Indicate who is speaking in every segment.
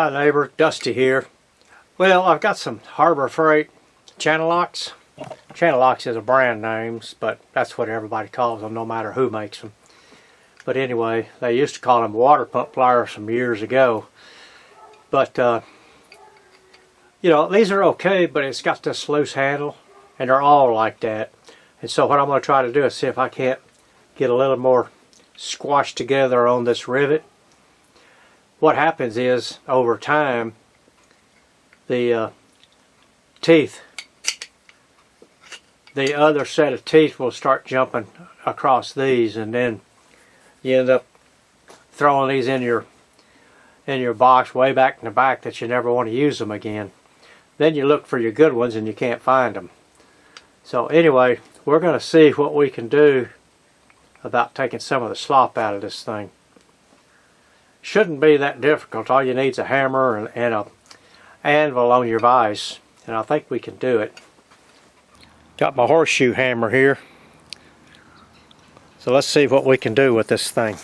Speaker 1: Hi neighbor, Dusty here. Well, I've got some Harbor Freight channel locks. Channel locks is a brand name, but that's what everybody calls them, no matter who makes them. But anyway, they used to call them water pump pliers some years ago. But, you know, these are okay, but it's got this loose handle, and they're all like that. And so what I'm going to try to do is see if I can't get a little more squashed together on this rivet. What happens is, over time, the teeth, the other set of teeth will start jumping across these, and then you end up throwing these in your box way back in the back that you never want to use them again. Then you look for your good ones and you can't find them. So anyway, we're going to see what we can do about taking some of the slop out of this thing. Shouldn't be that difficult. All you need is a hammer and a anvil on your vise, and I think we can do it. Got my horseshoe hammer here, so let's see what we can do with this thing.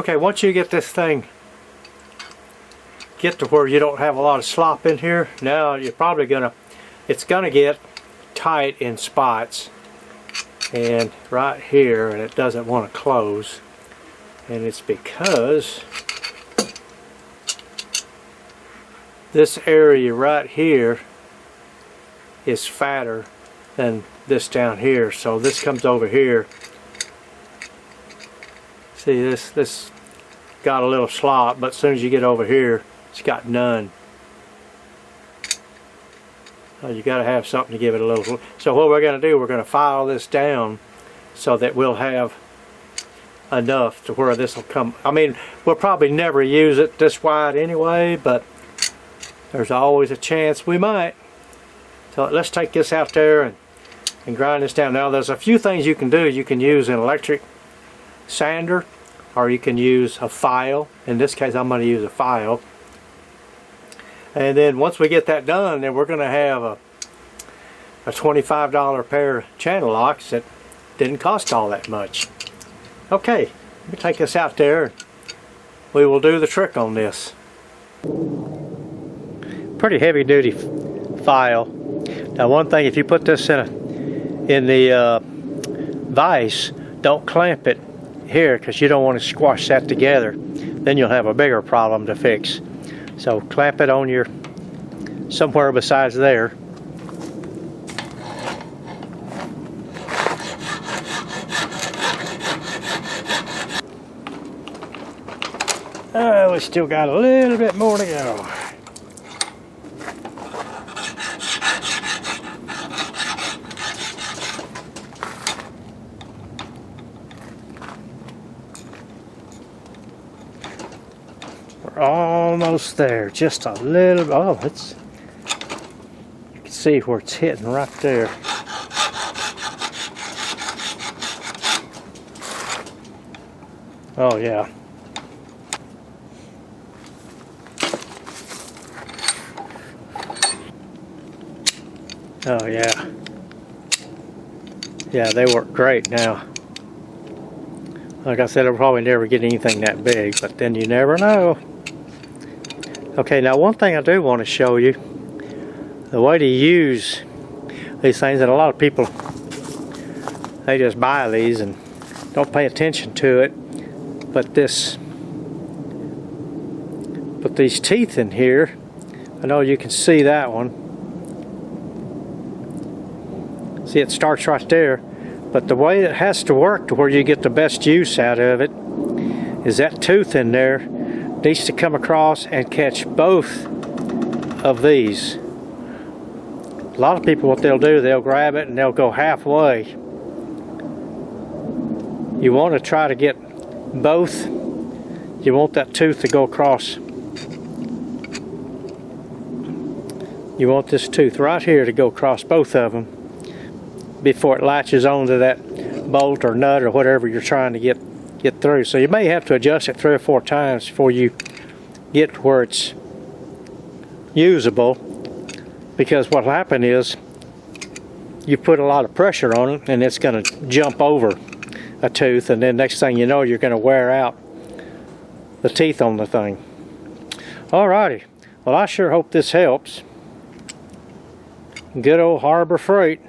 Speaker 1: Okay, once you get this thing, get to where you don't have a lot of slop in here, now you're probably it's gonna get tight in spots, and right here, and it doesn't want to close, and it's because this area right here is fatter than this down here, so this comes over here. See, this got a little slop, but as soon as you get over here, it's got none. You got to have something to give it a little. So what we're going to do, we're going to file this down so that we'll have enough to where this will come. I mean, we'll probably never use it this wide anyway, but there's always a chance we might. So let's take this out there and grind this down. Now there's a few things you can do. You can use an electric sander, or you can use a file. In this case, I'm going to use a file. And then once we get that done, then we're going to have a $25 pair of channel locks that didn't cost all that much. Okay, let me take this out there and we will do the trick on this. Pretty heavy duty file. Now one thing, if you put this in the vise, don't clamp it here, because you don't want to squash that together. Then you'll have a bigger problem to fix. So clamp it on your somewhere besides there. We still got a little bit more to go. Almost there, just a little. Oh, it's, you can see where it's hitting right there. Oh yeah. Oh yeah. Yeah, they work great now. Like I said, I'll probably never get anything that big, but then you never know. Okay, now one thing I do want to show you, the way to use these things, and a lot of people, they just buy these and don't pay attention to it, but put these teeth in here. I know you can see that one. See, it starts right there, but the way it has to work to where you get the best use out of it is that tooth in there needs to come across and catch both of these. A lot of people, what they'll do, they'll grab it and they'll go halfway. You want to try to get both. You want that tooth to go across. You want this tooth right here to go across both of them before it latches onto that bolt or nut or whatever you're trying to get through. So you may have to adjust it 3 or 4 times before you get to where it's usable, because what will happen is you put a lot of pressure on it and it's going to jump over a tooth, and then next thing you know you're going to wear out the teeth on the thing. Alrighty, well I sure hope this helps. Good old Harbor Freight.